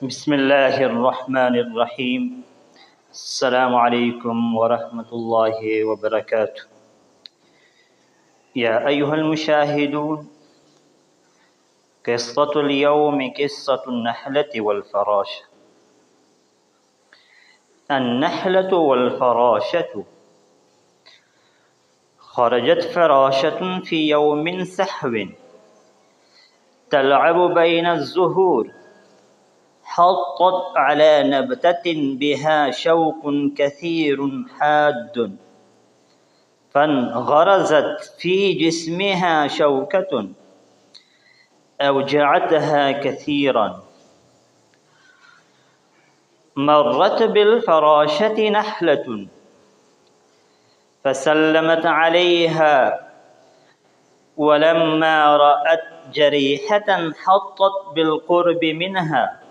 بسم الله الرحمن الرحيم. السلام عليكم ورحمة الله وبركاته. يا أيها المشاهدون، قصة اليوم قصة النحلة والفراشة. النحلة والفراشة. خرجت فراشة في يوم سحو تلعب بين الزهور، حطت على نبتة بها شوك كثير حاد، فانغرزت في جسمها شوكة أوجعتها كثيرا. مرت بالفراشة نحلة فسلمت عليها، ولما رأت جريحة حطت بالقرب منها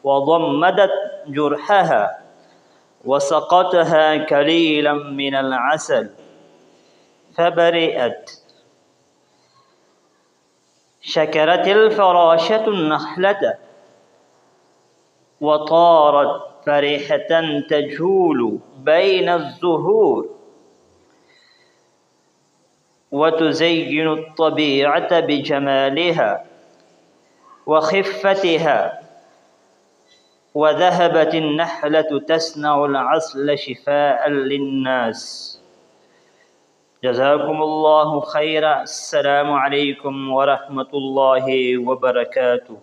وضمدت جرحها وسقتها كليلا من العسل فبرئت. شكرت الفراشة النحلة وطارت فرحة تجول بين الزهور وتزين الطبيعة بجمالها وخفتها. وذهبت النحلة تصنع العسل شفاء للناس. جزاكم الله خيرا. السلام عليكم ورحمة الله وبركاته.